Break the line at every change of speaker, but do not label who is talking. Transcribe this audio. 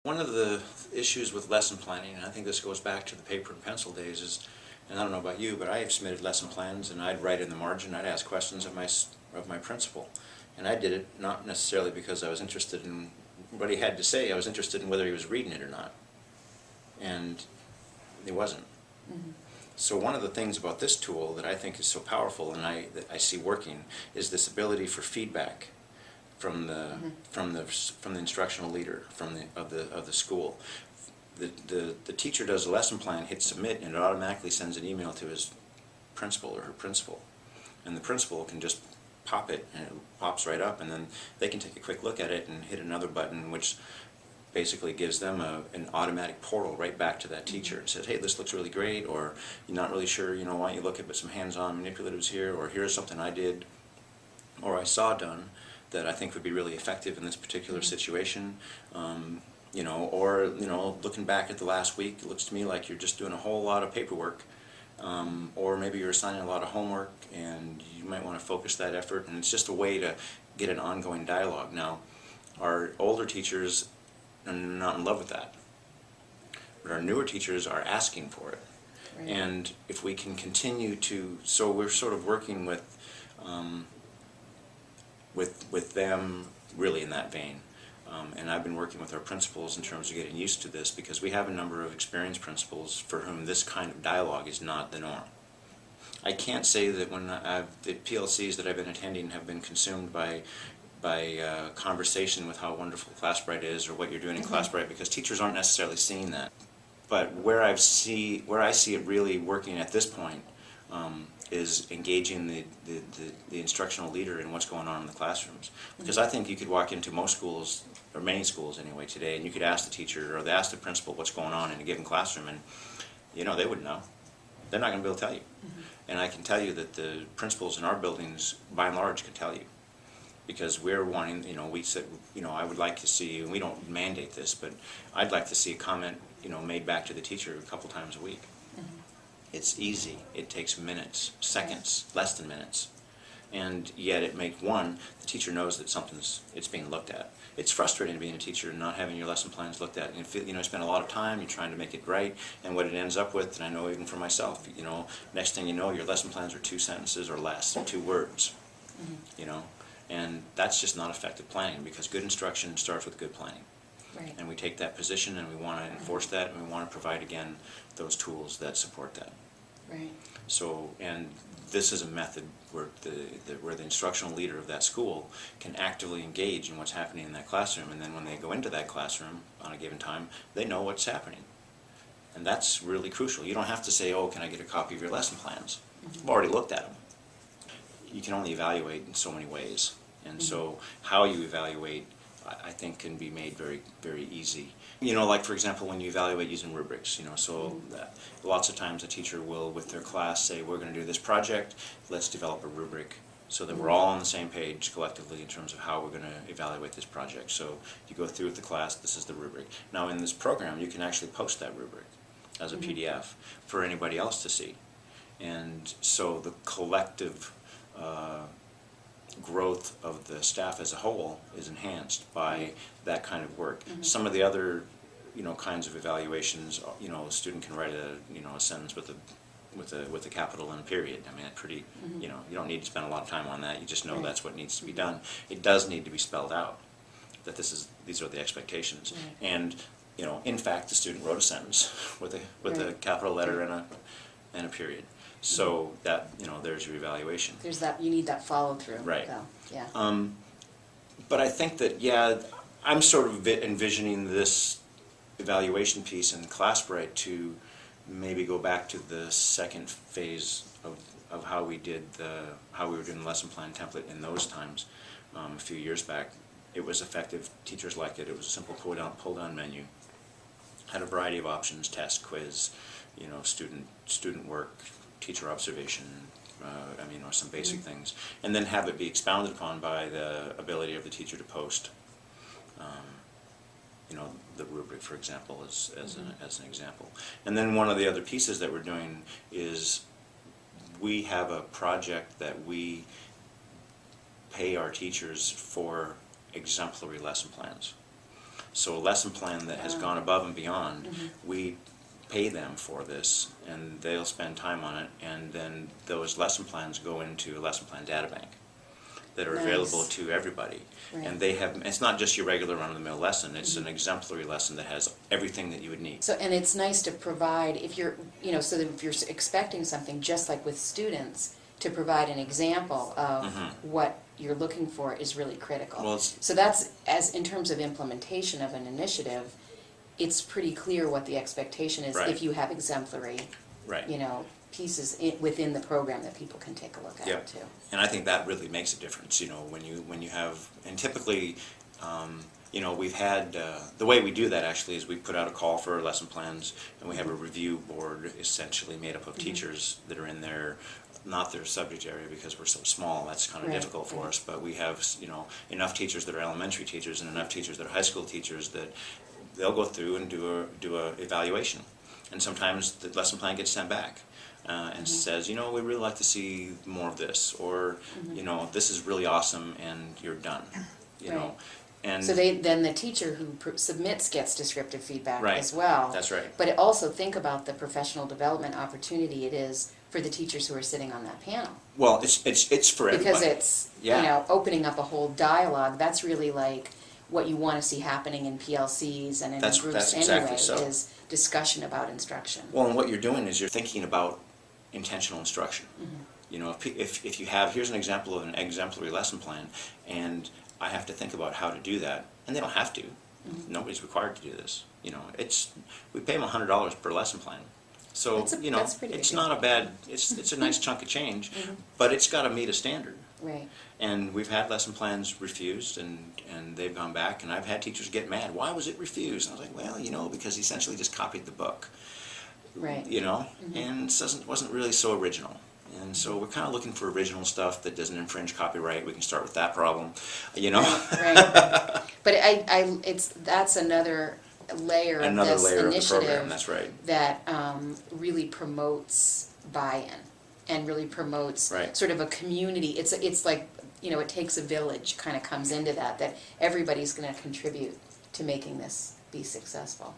One of the issues with lesson planning, and I think this goes back to the paper and pencil days, is, and I don't know about you, but I have submitted lesson plans and I'd write in the margin, I'd ask questions of my principal. And I did it not necessarily because I was interested in what he had to say, I was interested in whether he was reading it or not. And he wasn't.
Mm-hmm.
So one of the things about this tool that I think is so powerful and that I see working is this ability for feedback from the from the instructional leader of the school. The teacher does a lesson plan, hits submit, and it automatically sends an email to his principal or her principal, and the principal can just pop it and it pops right up, and then they can take a quick look at it and hit another button which basically gives them an automatic portal right back to that teacher and says, hey, this looks really great, or you're not really sure, you know, why don't you look at some hands-on manipulatives here, or here's something I did or I saw done that I think would be really effective in this particular situation. You know, or, you know, looking back at the last week, it looks to me like you're just doing a whole lot of paperwork, or maybe you're assigning a lot of homework and you might want to focus that effort, and it's just a way to get an ongoing dialogue. Now, our older teachers are not in love with that, but our newer teachers are asking for it.
Right.
And if we can continue to, so we're sort of working with them really in that vein. And I've been working with our principals in terms of getting used to this, because we have a number of experienced principals for whom this kind of dialogue is not the norm. I can't say that when the PLCs that I've been attending have been consumed by conversation with how wonderful ClassBright is or what you're doing in ClassBright, because teachers aren't necessarily seeing that. But where I see it really working at this point is engaging the instructional leader in what's going on in the classrooms. Because I think you could walk into most schools, or many schools anyway today, and you could ask the teacher or ask the principal what's going on in a given classroom, and you know, they would know. They're not going to be able to tell you. And I can tell you that the principals in our buildings, by and large, can tell you. Because we're wanting, you know, we said, you know, I would like to see, and we don't mandate this, but I'd like to see a comment, you know, made back to the teacher a couple times a week. It's easy. It takes minutes, seconds, less than minutes. And yet it makes, one, the teacher knows that it's being looked at. It's frustrating being a teacher and not having your lesson plans looked at. And you know, spend a lot of time, you're trying to make it right, and what it ends up with, and I know even for myself, you know, next thing you know, your lesson plans are 2 sentences or less, 2 words, you know. And that's just not effective planning, because good instruction starts with good planning.
Right.
And we take that position and we want to enforce that, and we want to provide, again, those tools that support that.
Right.
So, and this is a method where the instructional leader of that school can actively engage in what's happening in that classroom, and then when they go into that classroom on a given time, they know what's happening. And that's really crucial. You don't have to say, oh, can I get a copy of your lesson plans? I've already looked at them. You can only evaluate in so many ways. And so how you evaluate, I think, can be made very, very easy. You know, like for example, when you evaluate using rubrics, you know, so lots of times a teacher will, with their class, say, we're going to do this project, let's develop a rubric so that we're all on the same page collectively in terms of how we're going to evaluate this project. So you go through with the class, this is the rubric. Now in this program, you can actually post that rubric as a PDF for anybody else to see. And so the collective growth of the staff as a whole is enhanced by that kind of work. Some of the other, you know, kinds of evaluations, you know, a student can write a sentence with a capital and a period. I mean, it's pretty, you know, you don't need to spend a lot of time on that. You just know that's what needs to be done. It does need to be spelled out that these are the expectations. And you know, in fact, the student wrote a sentence with a capital letter and a period. So that, you know, there's your evaluation.
There's that, you need that follow through.
Right.
So, yeah.
But I think that, yeah, I'm sort of envisioning this evaluation piece in ClassBright to maybe go back to the second phase of how we were doing the lesson plan template in those times a few years back. It was effective. Teachers liked it. It was a simple pull-down menu. Had a variety of options: test, quiz, you know, student work, teacher observation, I mean, or some basic things, and then have it be expounded upon by the ability of the teacher to post, you know, the rubric, for example, as an example. And then one of the other pieces that we're doing is we have a project that we pay our teachers for exemplary lesson plans. So a lesson plan that has gone above and beyond, we pay them for this, and they'll spend time on it, and then those lesson plans go into a lesson plan data bank that are
Nice.
available to everybody.
Right.
And they have, it's not just your regular run-of-the-mill lesson, it's an exemplary lesson that has everything that you would need.
So, and it's nice to provide, if you're, you know, so that if you're expecting something, just like with students, to provide an example of what you're looking for is really critical.
Well, it's-
So that's, as in terms of implementation of an initiative, it's pretty clear what the expectation is
Right.
if you have exemplary,
Right.
you know, pieces within the program that people can take a look
Yeah.
at too.
And I think that really makes a difference, you know, when you have, and typically, you know, we've had, the way we do that actually is we put out a call for lesson plans, and we have a review board essentially made up of teachers that are in their, not their subject area because we're so small, that's kind of
Right,
difficult for
right.
us, but we have, you know, enough teachers that are elementary teachers and enough teachers that are high school teachers that they'll go through and do a evaluation. And sometimes the lesson plan gets sent back. And says, you know, we really like to see more of this, or, you know, this is really awesome, and you're done, you know.
Right.
And
So then the teacher who submits gets descriptive feedback
Right.
as well.
That's right.
But also think about the professional development opportunity it is for the teachers who are sitting on that panel.
Well, it's for everybody.
Because it's,
Yeah.
you know, opening up a whole dialogue, that's really like what you want to see happening in PLCs and in
That's
groups
exactly
anyway,
so.
is discussion about instruction.
Well, and what you're doing is you're thinking about intentional instruction. You know, if you have, here's an example of an exemplary lesson plan, and I have to think about how to do that, and they don't have to. Nobody's required to do this. You know, we pay them $100 per lesson plan. So, you know,
that's pretty
it's
good.
not a bad, it's a nice chunk of change, but it's got to meet a standard.
Right.
And we've had lesson plans refused, and they've gone back, and I've had teachers get mad. Why was it refused? And I was like, well, you know, because he essentially just copied the book.
Right.
You know, and it wasn't really so original. And so we're kind of looking for original stuff that doesn't infringe copyright. We can start with that problem, you know.
Right. But that's another layer of
Another
this
layer of the
initiative
program, that's right.
that really promotes buy-in and really promotes
Right.
sort of a community. It's like, you know, it takes a village kind of comes into that everybody's going to contribute to making this be successful.